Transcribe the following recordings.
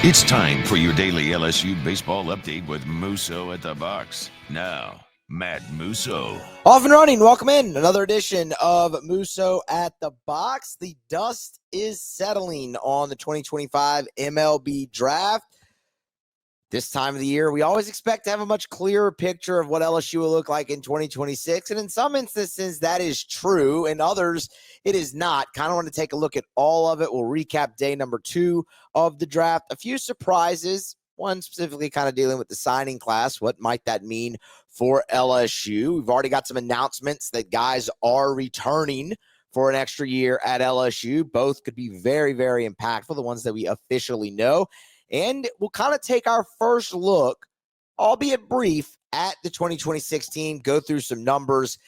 It's time for your daily LSU baseball update with Musso at the box. Now, Matt Musso. Off and running. Welcome in. Another edition of Musso at the box. The dust is settling on the 2025 MLB Draft. This time of the year, we always expect to have a much clearer picture of what LSU will look like in 2026. And in some instances, that is true. In others, it is not. Kind of want to take a look at all of it. We'll recap day number 2 of the draft. A few surprises. One specifically kind of dealing with the signing class. What might that mean for LSU? We've already got some announcements that guys are returning for an extra year at LSU. Both could be very, very impactful, the ones that we officially know. And we'll kind of take our first look, albeit brief, at the 2026 team, go through some numbers.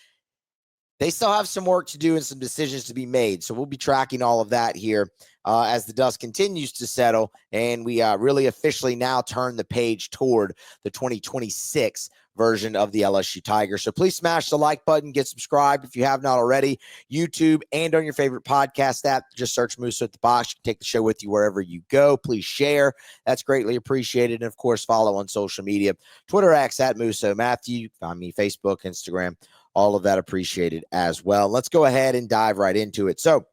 They still have some work to do and some decisions to be made. So we'll be tracking all of that here as the dust continues to settle. And we really officially now turn the page toward the 2026 version of the LSU Tigers. So please smash the like button, get subscribed if you have not already. YouTube and on your favorite podcast app, just search Musso at the box. You can take the show with you wherever you go. Please share. That's greatly appreciated. And of course, follow on social media, Twitter X at Musso Matthew, find me Facebook, Instagram, all of that appreciated as well. Let's go ahead and dive right into it. So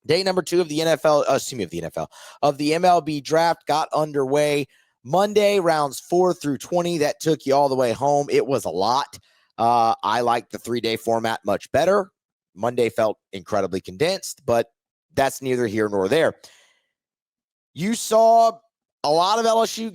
day number 2 of the of the MLB Draft got underway Monday, rounds 4 through 20. That took you all the way home. It was a lot. I like the 3-day format much better. Monday felt incredibly condensed, but that's neither here nor there. You saw a lot of LSU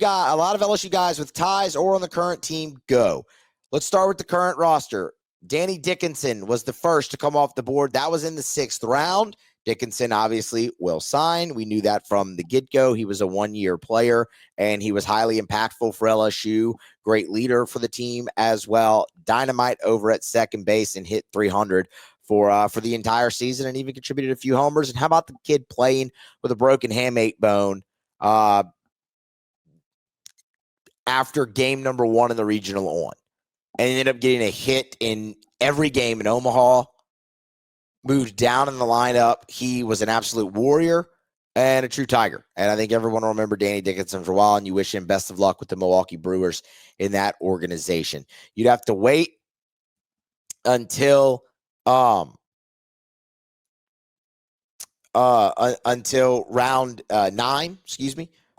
guys with ties or on the current team go. Let's start with the current roster. Danny Dickinson was the first to come off the board. That was in the 6th round. Dickinson obviously will sign. We knew that from the get-go. He was a 1-year player, and he was highly impactful for LSU. Great leader for the team as well. Dynamite over at second base and hit 300 for the entire season and even contributed a few homers. And how about the kid playing with a broken hamate bone after game number 1 in the regional on? And ended up getting a hit in every game in Omaha. Moved down in the lineup. He was an absolute warrior and a true Tiger. And I think everyone will remember Danny Dickinson for a while, and you wish him best of luck with the Milwaukee Brewers in that organization. You'd have to wait until round 9,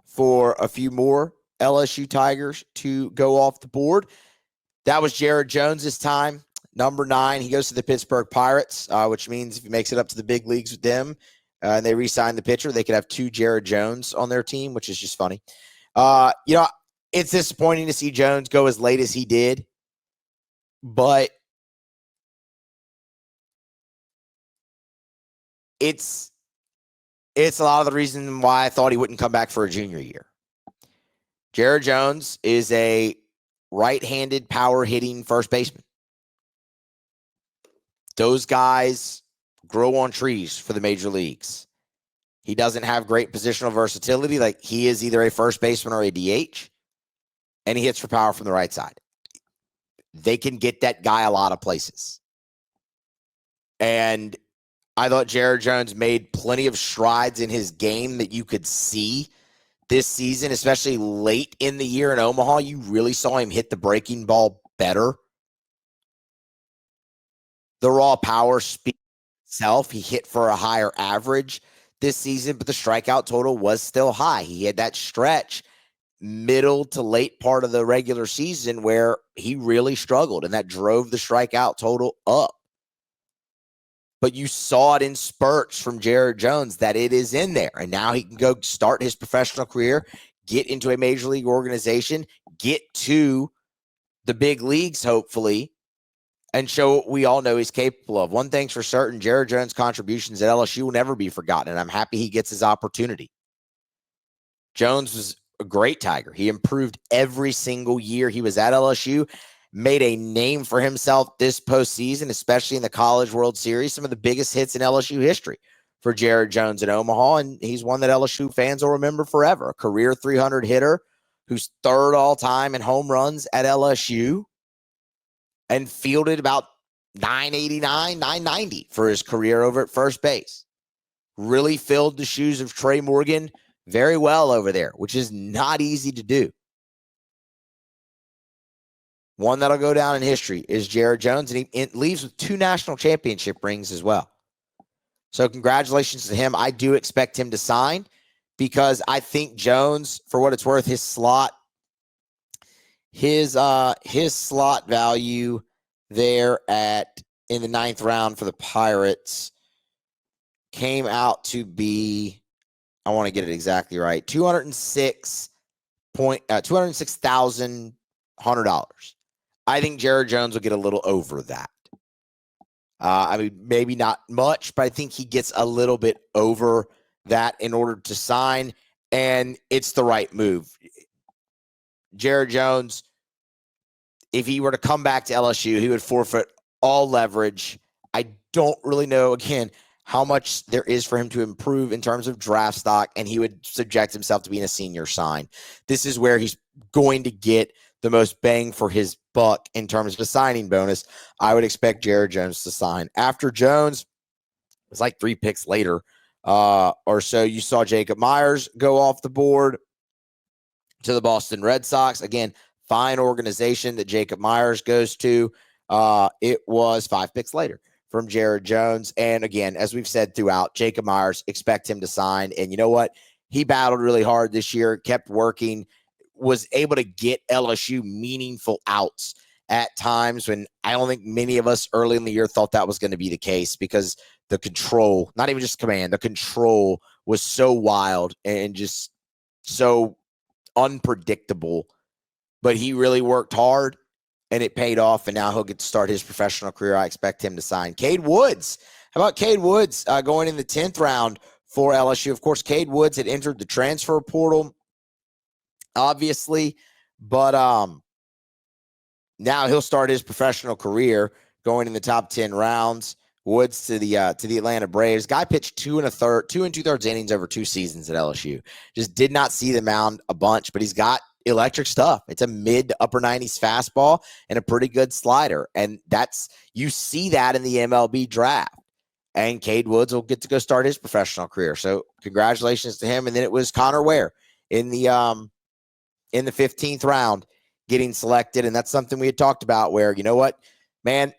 for a few more LSU Tigers to go off the board. That was Jared Jones's time. Number 9, he goes to the Pittsburgh Pirates, which means if he makes it up to the big leagues with them and they re-sign the pitcher, they could have 2 Jared Jones on their team, which is just funny. It's disappointing to see Jones go as late as he did, but it's a lot of the reason why I thought he wouldn't come back for a junior year. Jared Jones is a right-handed power-hitting first baseman. Those guys grow on trees for the major leagues. He doesn't have great positional versatility. Like, he is either a first baseman or a DH, and he hits for power from the right side. They can get that guy a lot of places. And I thought Jared Jones made plenty of strides in his game that you could see this season, especially late in the year in Omaha. You really saw him hit the breaking ball better. The raw power speaks itself. He hit for a higher average this season, but the strikeout total was still high. He had that stretch middle to late part of the regular season where he really struggled, and that drove the strikeout total up. But you saw it in spurts from Jared Jones that it is in there, and now he can go start his professional career, get into a major league organization, get to the big leagues, hopefully, and show what we all know he's capable of. One thing's for certain, Jared Jones' contributions at LSU will never be forgotten, and I'm happy he gets his opportunity. Jones was a great Tiger. He improved every single year he was at LSU, made a name for himself this postseason, especially in the College World Series, some of the biggest hits in LSU history for Jared Jones in Omaha, and he's one that LSU fans will remember forever. A career 300 hitter who's 3rd all-time in home runs at LSU, and fielded about 989, 990 for his career over at first base. Really filled the shoes of Trey Morgan very well over there, which is not easy to do. One that'll go down in history is Jared Jones, and he leaves with 2 national championship rings as well. So congratulations to him. I do expect him to sign because I think Jones, for what it's worth, his slot value there in the 9th round for the Pirates came out to be, I want to get it exactly right, $206,100. I think Jared Jones will get a little over that. I mean, maybe not much, but I think he gets a little bit over that in order to sign, and it's the right move. Jared Jones, if he were to come back to LSU, he would forfeit all leverage. I don't really know, again, how much there is for him to improve in terms of draft stock, and he would subject himself to being a senior sign. This is where he's going to get the most bang for his buck in terms of a signing bonus. I would expect Jared Jones to sign. After Jones, it was like 3 picks later or so, you saw Jacob Myers go off the board to the Boston Red Sox. Again, fine organization that Jacob Myers goes to. It was 5 picks later from Jared Jones. And again, as we've said throughout, Jacob Myers, expect him to sign. And you know what? He battled really hard this year, kept working, was able to get LSU meaningful outs at times when I don't think many of us early in the year thought that was going to be the case, because the control, not even just command, the control was so wild and just so unpredictable. But he really worked hard, and it paid off, and now he'll get to start his professional career. I expect him to sign. Cade Woods. How about Cade Woods going in the 10th round for LSU? Of course, Cade Woods had entered the transfer portal, obviously, but now he'll start his professional career going in the top 10 rounds. Woods to the Atlanta Braves. Guy pitched 2 2/3 innings over 2 seasons at LSU. Just did not see the mound a bunch, but he's got electric stuff. It's a mid to upper 90s fastball and a pretty good slider. And you see that in the MLB draft. And Cade Woods will get to go start his professional career. So congratulations to him. And then it was Connor Ware in the 15th round getting selected. And that's something we had talked about where, you know what, man,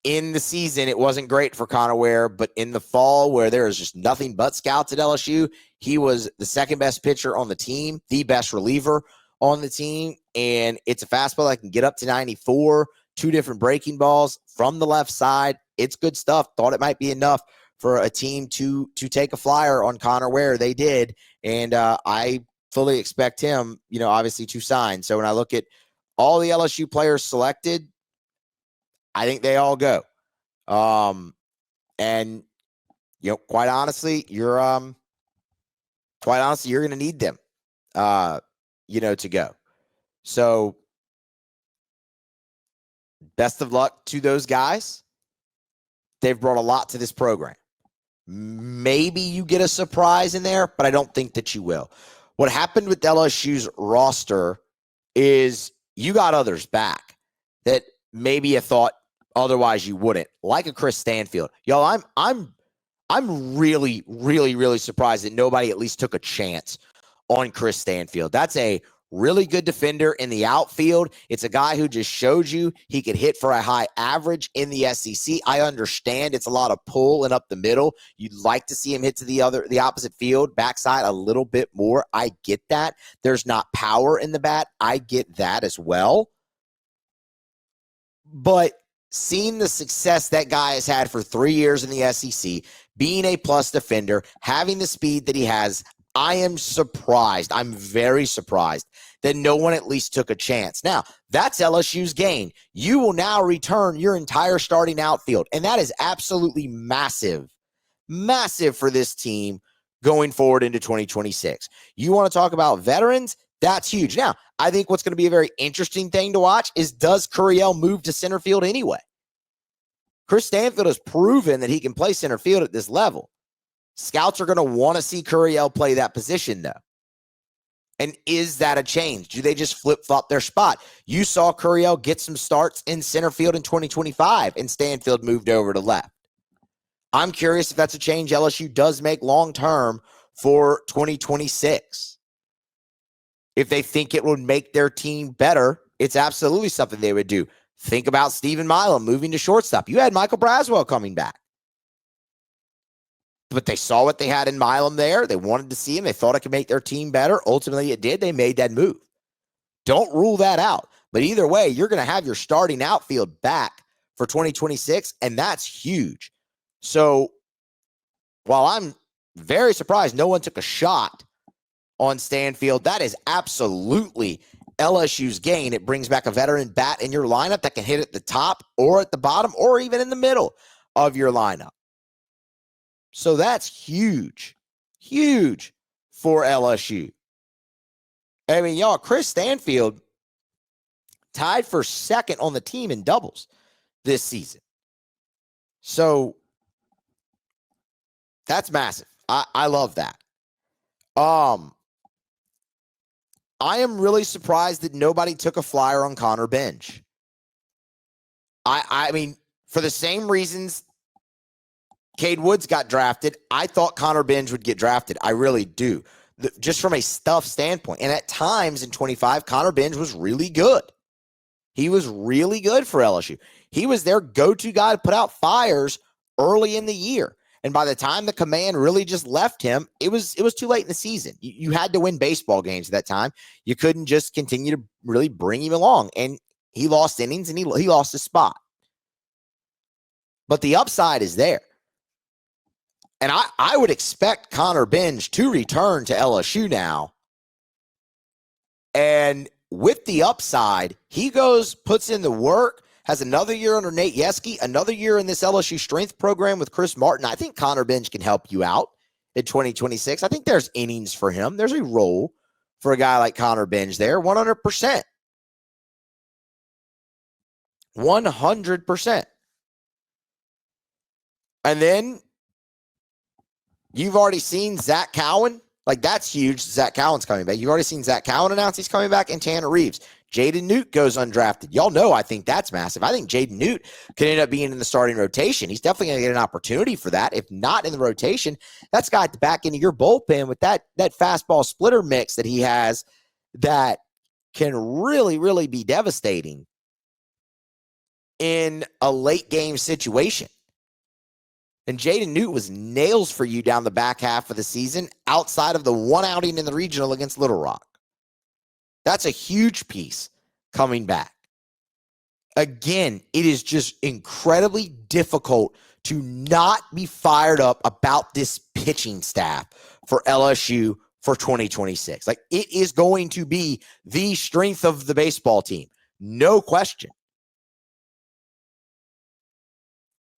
in the season, it wasn't great for Connor Ware, but in the fall where there was just nothing but scouts at LSU, he was the second best pitcher on the team, the best reliever on the team. And it's a fastball that can get up to 94, 2 different breaking balls from the left side. It's good stuff. Thought it might be enough for a team to take a flyer on Connor Ware. They did. And I fully expect him, obviously to sign. So when I look at all the LSU players selected, I think they all go. And quite honestly, you're going to need them, to go. So best of luck to those guys. They've brought a lot to this program. Maybe you get a surprise in there, but I don't think that you will. What happened with LSU's roster is you got others back that maybe you thought otherwise you wouldn't, like a Chris Stanfield. Y'all, I'm really, really, really surprised that nobody at least took a chance on Chris Stanfield. That's a really good defender in the outfield. It's a guy who just showed you he could hit for a high average in the SEC. I understand it's a lot of pull and up the middle. You'd like to see him hit to the opposite field, backside a little bit more. I get that. There's not power in the bat. I get that as well. But seeing the success that guy has had for 3 years in the SEC, being a plus defender, having the speed that he has, I am surprised. I'm very surprised that no one at least took a chance. Now, that's LSU's gain. You will now return your entire starting outfield, and that is absolutely massive, massive for this team going forward into 2026. You want to talk about veterans? That's huge. Now, I think what's going to be a very interesting thing to watch is, does Curiel move to center field anyway? Chris Stanfield has proven that he can play center field at this level. Scouts are going to want to see Curiel play that position, though. And is that a change? Do they just flip-flop their spot? You saw Curiel get some starts in center field in 2025, and Stanfield moved over to left. I'm curious if that's a change LSU does make long-term for 2026. If they think it would make their team better, it's absolutely something they would do. Think about Stephen Milam moving to shortstop. You had Michael Braswell coming back. But they saw what they had in Milam there. They wanted to see him. They thought it could make their team better. Ultimately, it did. They made that move. Don't rule that out. But either way, you're going to have your starting outfield back for 2026, and that's huge. So while I'm very surprised no one took a shot on Stanfield, that is absolutely LSU's gain. It brings back a veteran bat in your lineup that can hit at the top or at the bottom or even in the middle of your lineup. So that's huge, huge for LSU. I mean, y'all, Chris Stanfield tied for second on the team in doubles this season. So that's massive. I love that. I am really surprised that nobody took a flyer on Connor Binge. I mean, for the same reasons Cade Woods got drafted, I thought Connor Binge would get drafted. I really do. Just from a stuff standpoint. And at times in 25, Connor Binge was really good. He was really good for LSU. He was their go-to guy to put out fires early in the year. And by the time the command really just left him, it was too late in the season. You had to win baseball games at that time. You couldn't just continue to really bring him along. And he lost innings and he lost his spot. But the upside is there. And I would expect Connor Binge to return to LSU now. And with the upside, he goes, puts in the work, has another year under Nate Yeske, another year in this LSU strength program with Chris Martin. I think Connor Binge can help you out in 2026. I think there's innings for him. There's a role for a guy like Connor Binge there, 100%. 100%. And then you've already seen Zach Cowan. Like, that's huge. Zach Cowan's coming back. You've already seen Zach Cowan announce he's coming back, and Tanner Reeves. Jaden Newt goes undrafted. Y'all know I think that's massive. I think Jaden Newt could end up being in the starting rotation. He's definitely going to get an opportunity for that. If not in the rotation, that's got the back end of your bullpen with that fastball splitter mix that he has that can really, really be devastating in a late game situation. And Jaden Newt was nails for you down the back half of the season outside of the one outing in the regional against Little Rock. That's a huge piece coming back. Again, it is just incredibly difficult to not be fired up about this pitching staff for LSU for 2026. Like, it is going to be the strength of the baseball team. No question.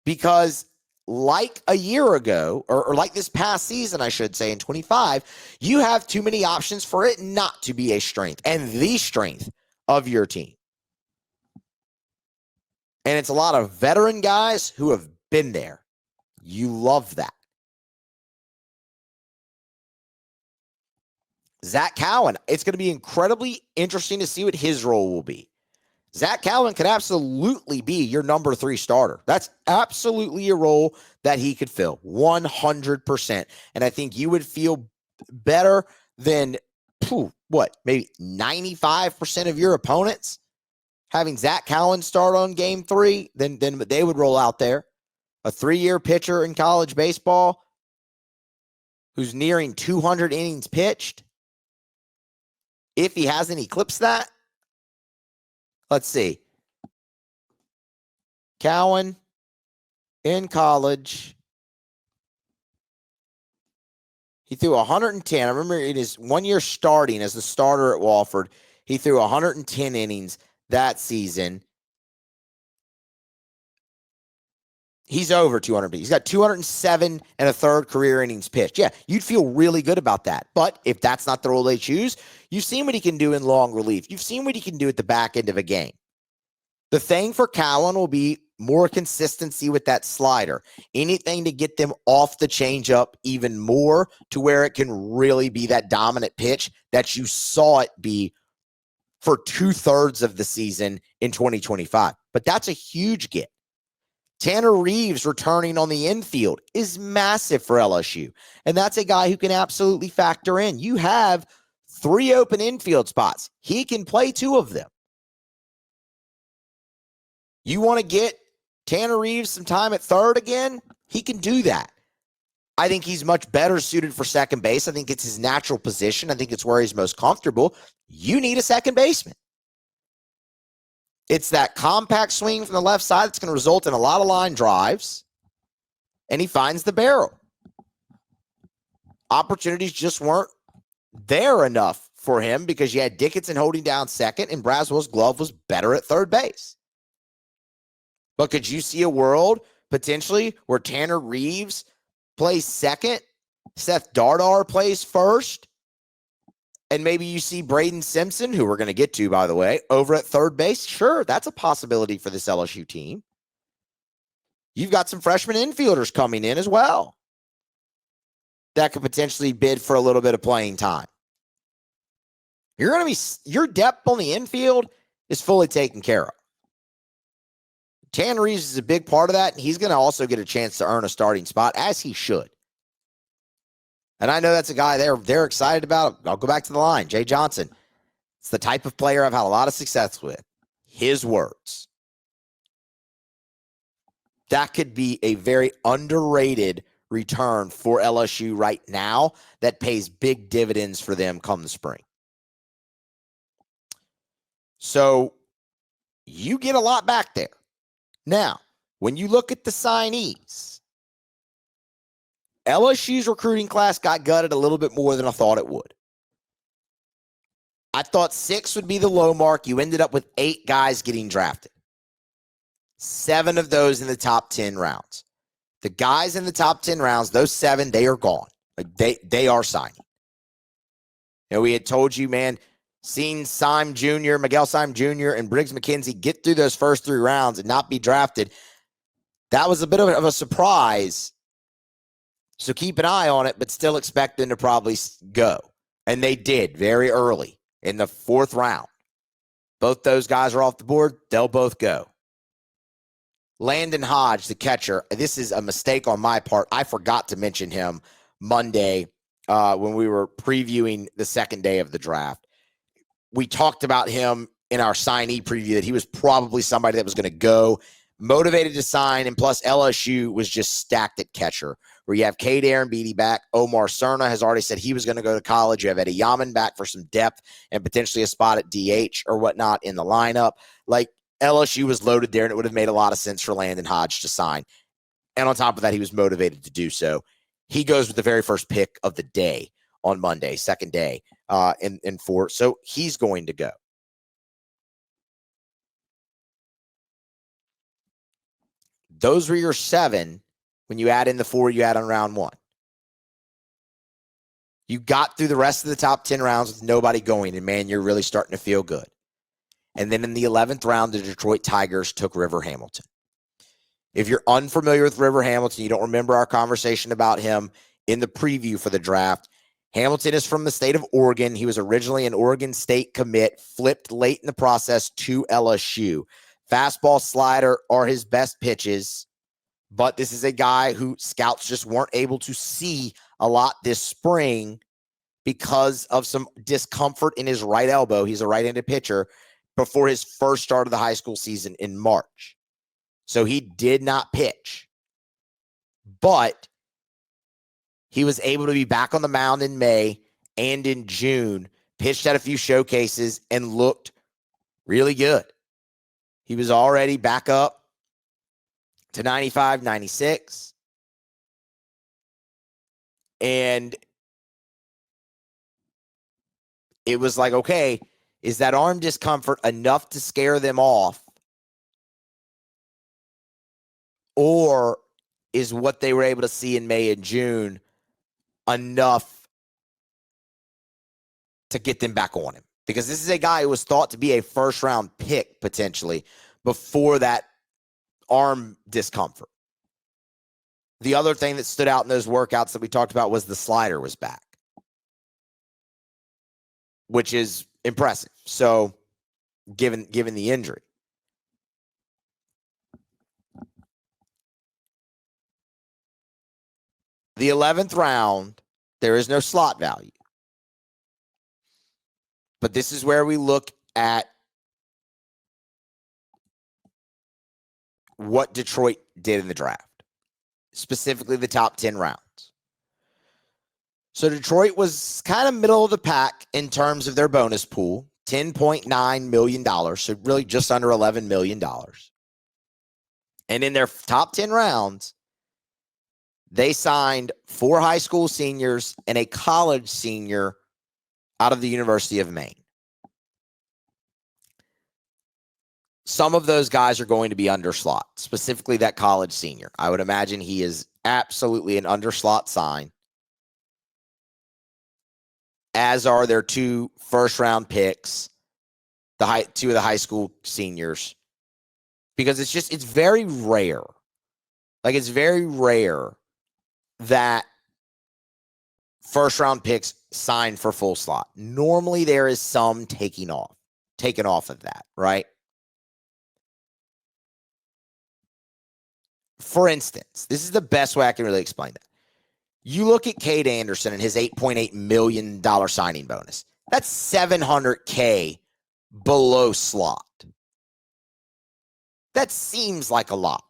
Because like a year ago, or like this past season, I should say, in 25, you have too many options for it not to be a strength and the strength of your team. And it's a lot of veteran guys who have been there. You love that. Zach Cowan, it's going to be incredibly interesting to see what his role will be. Zach Cowan could absolutely be your number 3 starter. That's absolutely a role that he could fill, 100%. And I think you would feel better than, maybe 95% of your opponents having Zach Cowan start on game 3 than they would roll out there. A 3-year pitcher in college baseball who's nearing 200 innings pitched. If he hasn't eclipsed that, let's see. Cowan in college. He threw 110. I remember in his 1 year starting as the starter at Wofford, he threw 110 innings that season. He's over 200. He's got 207 and a third career innings pitched. Yeah, you'd feel really good about that. But if that's not the role they choose, you've seen what he can do in long relief. You've seen what he can do at the back end of a game. The thing for Cowan will be more consistency with that slider. Anything to get them off the changeup even more to where it can really be that dominant pitch that you saw it be for 2/3 of the season in 2025. But that's a huge get. Tanner Reeves returning on the infield is massive for LSU. And that's a guy who can absolutely factor in. You have 3 open infield spots. He can play 2 of them. You want to get Tanner Reeves some time at third again? He can do that. I think he's much better suited for second base. I think it's his natural position. I think it's where he's most comfortable. You need a second baseman. It's that compact swing from the left side that's going to result in a lot of line drives, and he finds the barrel. Opportunities just weren't there enough for him because you had Dickinson holding down second, and Braswell's glove was better at third base. But could you see a world potentially where Tanner Reeves plays second, Seth Dardar plays first, and maybe you see Braden Simpson, who we're going to get to, by the way, over at third base? Sure, that's a possibility for this LSU team. You've got some freshman infielders coming in as well that could potentially bid for a little bit of playing time. Your depth on the infield is fully taken care of. Tanner Reeves is a big part of that, and he's going to also get a chance to earn a starting spot, as he should. And I know that's a guy they're excited about. I'll go back to the line. Jay Johnson. It's the type of player I've had a lot of success with. His words. That could be a very underrated return for LSU right now that pays big dividends for them come the spring. So you get a lot back there. Now, when you look at the signees, LSU's recruiting class got gutted a little bit more than I thought it would. I thought 6 would be the low mark. You ended up with 8 guys getting drafted. 7 of those in the top 10 rounds. The guys in the top 10 rounds, those 7, they are gone. Like they are signing. We had told you, man, seeing Miguel Syme Jr. and Briggs McKenzie get through those first 3 rounds and not be drafted, that was a bit of a surprise. So keep an eye on it, but still expect them to probably go. And they did very early in the 4th round. Both those guys are off the board. They'll both go. Landon Hodgej, the catcher, this is a mistake on my part. I forgot to mention him Monday when we were previewing the second day of the draft. We talked about him in our signee preview that he was probably somebody that was going to go, motivated to sign, and plus LSU was just stacked at catcher, where you have Cade Beatty back. Omar Cerna has already said he was going to go to college. You have Eddie Yaman back for some depth and potentially a spot at DH or whatnot in the lineup. Like, LSU was loaded there, and it would have made a lot of sense for Landon Hodgej to sign. And on top of that, he was motivated to do so. He goes with the very first pick of the day on Monday, second day in 4. So he's going to go. Those were your 7 when you add in the 4 you had on round 1. You got through the rest of the top 10 rounds with nobody going, and man, you're really starting to feel good. And then in the 11th round, the Detroit Tigers took River Hamilton. If you're unfamiliar with River Hamilton, you don't remember our conversation about him in the preview for the draft. Hamilton is from the state of Oregon. He was originally an Oregon State commit, flipped late in the process to LSU. Fastball, slider are his best pitches, but this is a guy who scouts just weren't able to see a lot this spring because of some discomfort in his right elbow. He's a right-handed pitcher before his first start of the high school season in March. So he did not pitch. But he was able to be back on the mound in May and in June, pitched at a few showcases, and looked really good. He was already back up to 95, 96. And it was like, okay, is that arm discomfort enough to scare them off? Or is what they were able to see in May and June enough to get them back on him? Because this is a guy who was thought to be a first-round pick, potentially, before that arm discomfort. The other thing that stood out in those workouts that we talked about was the slider was back, which is impressive. So, given the injury. The 11th round, there is no slot value. But this is where we look at what Detroit did in the draft, specifically the top 10 rounds. So Detroit was kind of middle of the pack in terms of their bonus pool, $10.9 million, so really just under $11 million. And in their top 10 rounds, they signed 4 high school seniors and a college senior out of the University of Maine. Some of those guys are going to be underslot, specifically that college senior. I would imagine he is absolutely an underslot sign, as are their 2 first-round picks, two of the high school seniors, because it's very rare. Like, it's very rare that first-round picks sign for full slot. Normally, there is some taken off of that, right? For instance, this is the best way I can really explain that. You look at Cade Anderson and his $8.8 million signing bonus. That's $700K below slot. That seems like a lot.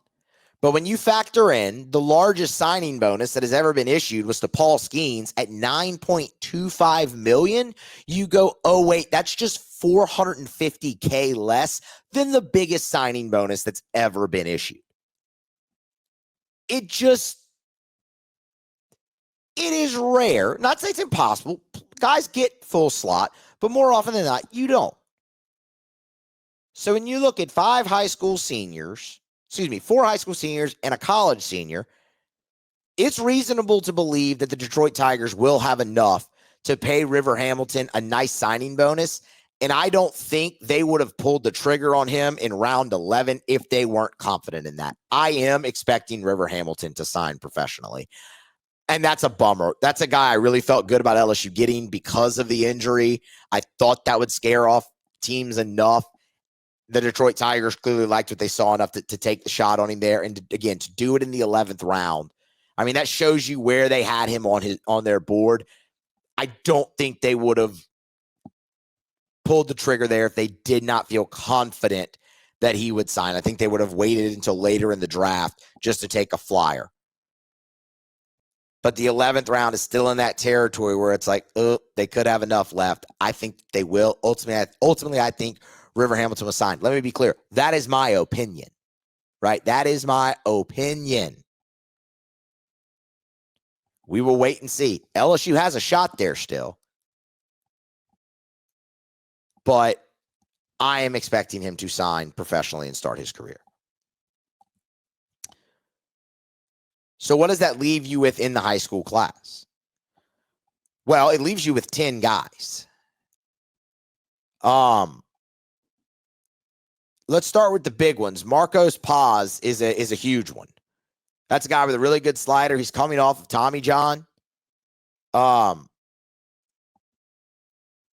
But when you factor in the largest signing bonus that has ever been issued was to Paul Skeens at $9.25 million, you go, oh, wait, that's just $450K less than the biggest signing bonus that's ever been issued. It is rare. Not to say it's impossible. Guys get full slot, but more often than not, you don't. So when you look at 4 high school seniors and a college senior, it's reasonable to believe that the Detroit Tigers will have enough to pay River Hamilton a nice signing bonus. And I don't think they would have pulled the trigger on him in round 11 if they weren't confident in that. I am expecting River Hamilton to sign professionally. And that's a bummer. That's a guy I really felt good about LSU getting because of the injury. I thought that would scare off teams enough. The Detroit Tigers clearly liked what they saw enough to take the shot on him there. And again, to do it in the 11th round, I mean, that shows you where they had him on their board. I don't think they would have pulled the trigger there if they did not feel confident that he would sign. I think they would have waited until later in the draft just to take a flyer. But the 11th round is still in that territory where it's like, they could have enough left. I think they will. Ultimately, I think River Hamilton was signed. Let me be clear. That is my opinion, right? That is my opinion. We will wait and see. LSU has a shot there still. But I am expecting him to sign professionally and start his career. So what does that leave you with in the high school class? Well, it leaves you with 10 guys. Let's start with the big ones. Marcos Paz is a huge one. That's a guy with a really good slider. He's coming off of Tommy John.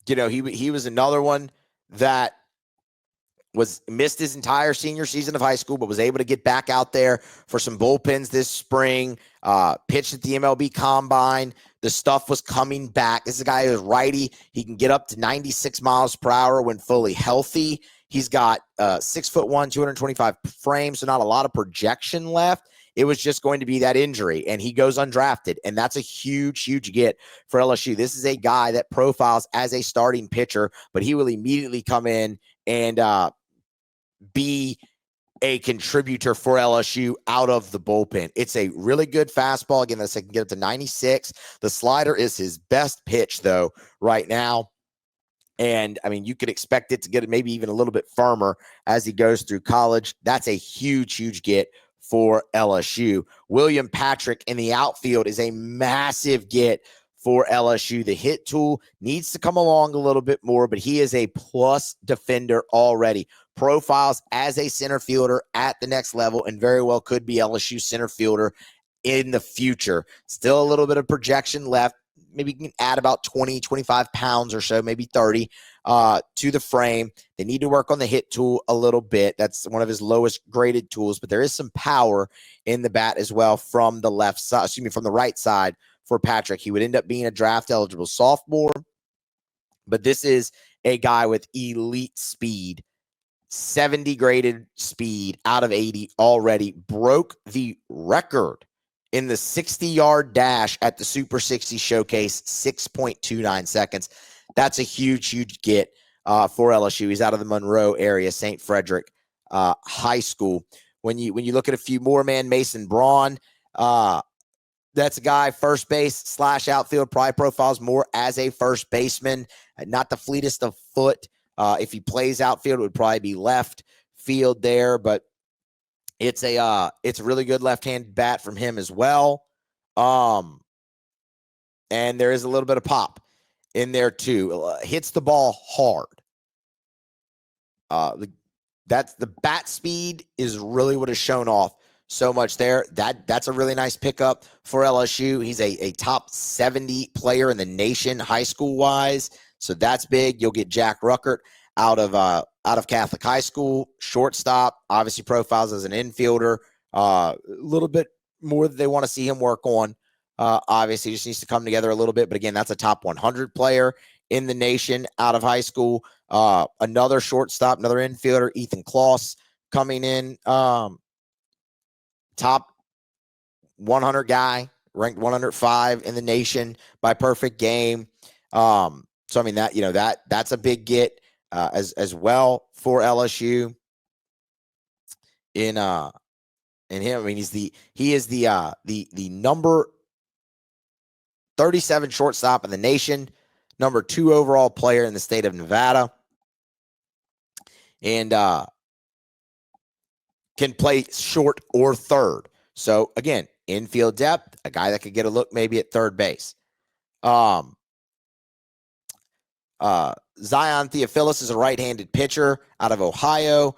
He was another one that missed his entire senior season of high school, but was able to get back out there for some bullpens this spring, pitched at the MLB Combine. The stuff was coming back. This is a guy who's righty. He can get up to 96 miles per hour when fully healthy. He's got 6'1", 225 frames, so not a lot of projection left. It was just going to be that injury, and he goes undrafted, and that's a huge, huge get for LSU. This is a guy that profiles as a starting pitcher, but he will immediately come in and be a contributor for LSU out of the bullpen. It's a really good fastball. Again, this can get up to 96. The slider is his best pitch, though, right now. And, I mean, you could expect it to get maybe even a little bit firmer as he goes through college. That's a huge, huge get for LSU. William Patrick in the outfield is a massive get for LSU. The hit tool needs to come along a little bit more, but he is a plus defender already. Profiles as a center fielder at the next level and very well could be LSU center fielder in the future. Still a little bit of projection left. maybe can add about 20, 25 pounds or so, maybe 30 to the frame. They need to work on the hit tool a little bit. That's one of his lowest graded tools, but there is some power in the bat as well from the left side, from the right side for Patrick. He would end up being a draft eligible sophomore, but this is a guy with elite speed. 70 graded speed out of 80 already, broke the record in the 60-yard dash at the Super 60 Showcase, 6.29 seconds. That's a huge get for LSU. He's out of the Monroe area, St. Frederick High School. When you look at a few more, man, Mason Braun, that's a guy, first base / outfield, probably profiles more as a first baseman, not the fleetest of foot. If he plays outfield, it would probably be left field there, but it's a really good left-handed bat from him as well. And there is a little bit of pop in there too. Hits the ball hard. That's the bat speed is really what is shown off so much there. That's a really nice pickup for LSU. He's a top 70 player in the nation, high school wise. So that's big. You'll get Jack Ruckert out of Catholic High School, shortstop, obviously profiles as an infielder. A little bit more that they want to see him work on. Obviously, just needs to come together a little bit. But again, that's a top 100 player in the nation out of high school. Another shortstop, another infielder, Ethan Kloss coming in. Top 100 guy, ranked 105 in the nation by perfect game. So I mean that's a big get as well for LSU. In him, I mean he is the number 37 shortstop in the nation, number 2 overall player in the state of Nevada, and can play short or third. So again, infield depth, a guy that could get a look maybe at third base. Zion Theophilus is a right-handed pitcher out of Ohio.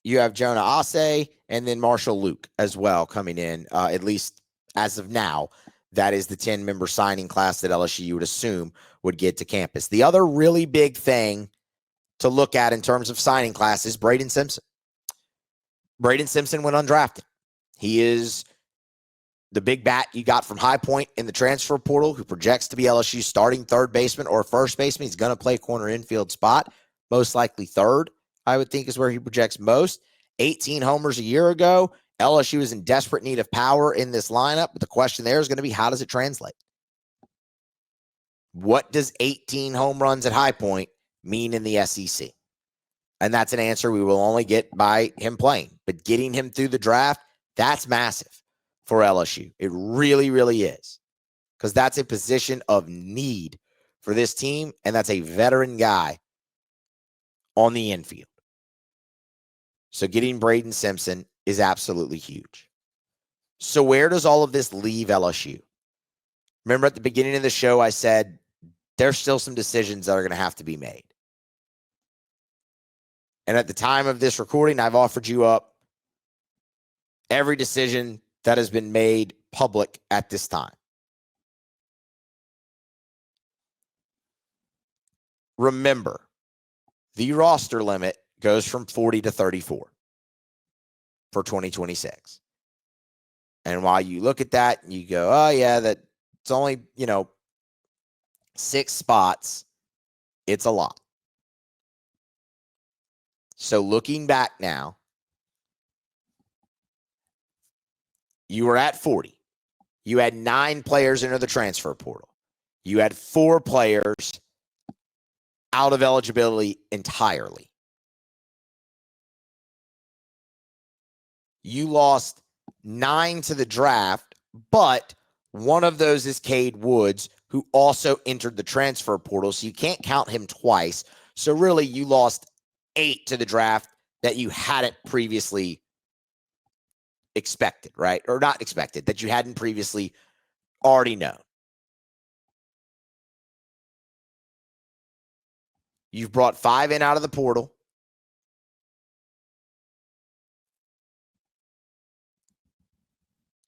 You have Jonah Ase and then Marshall Luke as well coming in, at least as of now. That is the 10-member signing class that LSU, you would assume, would get to campus. The other really big thing to look at in terms of signing class is Braden Simpson. Braden Simpson went undrafted. He is the big bat you got from High Point in the transfer portal, who projects to be LSU's starting third baseman or first baseman. He's going to play corner infield spot, most likely third, I would think is where he projects most. 18 homers a year ago. LSU is in desperate need of power in this lineup, but the question there is going to be, how does it translate? What does 18 home runs at High Point mean in the SEC? And that's an answer we will only get by him playing. But getting him through the draft, that's massive for LSU. It really, really is. Because that's a position of need for this team, and that's a veteran guy on the infield. So getting Braden Simpson is absolutely huge. So where does all of this leave LSU? Remember at the beginning of the show, I said there's still some decisions that are going to have to be made. And at the time of this recording, I've offered you up every decision that has been made public at this time. Remember, the roster limit goes from 40 to 34 for 2026. And while you look at that, you go, oh, yeah, that's only, 6 spots. It's a lot. So looking back now, you were at 40. You had 9 players enter the transfer portal. You had 4 players out of eligibility entirely. You lost 9 to the draft, but one of those is Cade Woods, who also entered the transfer portal, so you can't count him twice. So really, you lost 8 to the draft that you hadn't previously expected, right? Or not expected, that you hadn't previously already known. You've brought 5 in out of the portal.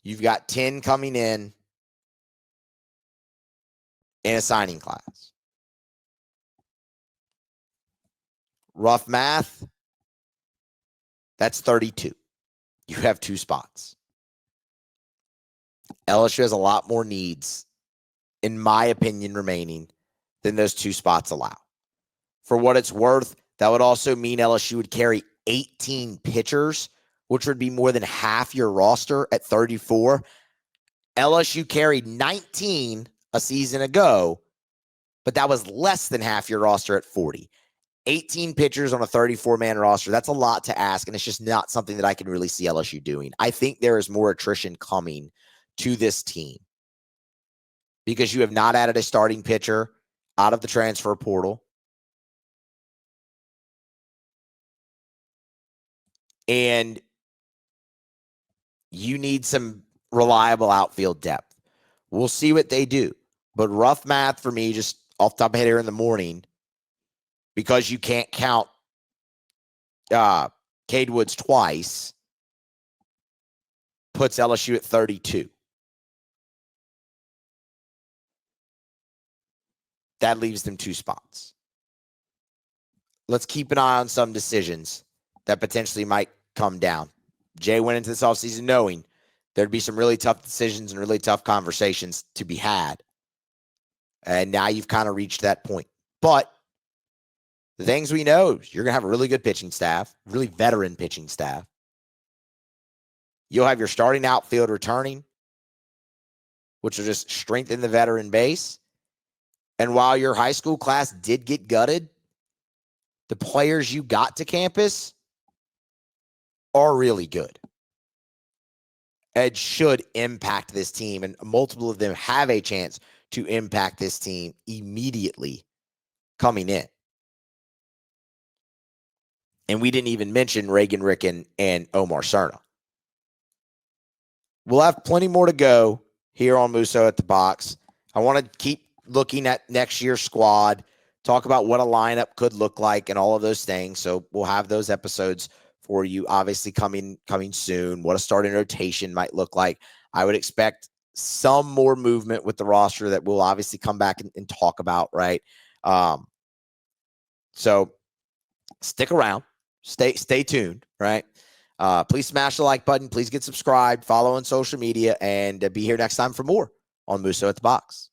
You've got 10 coming in in a signing class. Rough math, that's 32. You have 2 spots. LSU has a lot more needs, in my opinion, remaining than those 2 spots allow. For what it's worth, that would also mean LSU would carry 18 pitchers, which would be more than half your roster at 34. LSU carried 19 a season ago, but that was less than half your roster at 40. 18 pitchers on a 34-man roster, that's a lot to ask, and it's just not something that I can really see LSU doing. I think there is more attrition coming to this team because you have not added a starting pitcher out of the transfer portal. And you need some reliable outfield depth. We'll see what they do. But rough math for me, just off the top of my head here in the morning, because you can't count Cade Woods twice, puts LSU at 32. That leaves them 2 spots. Let's keep an eye on some decisions that potentially might come down. Jay went into this offseason knowing there'd be some really tough decisions and really tough conversations to be had. And now you've kind of reached that point. But the things we know, you're going to have a really good pitching staff, really veteran pitching staff. You'll have your starting outfield returning, which will just strengthen the veteran base. And while your high school class did get gutted, the players you got to campus are really good. It should impact this team, and multiple of them have a chance to impact this team immediately coming in. And we didn't even mention Reagan Ricken and Omar Cerna. We'll have plenty more to go here on Musso at the Box. I want to keep looking at next year's squad, talk about what a lineup could look like and all of those things. So we'll have those episodes for you, obviously coming soon, what a starting rotation might look like. I would expect some more movement with the roster that we'll obviously come back and talk about, right? So stick around, stay tuned, right? Please smash the like button. Please get subscribed, follow on social media, and be here next time for more on Musso at the Box.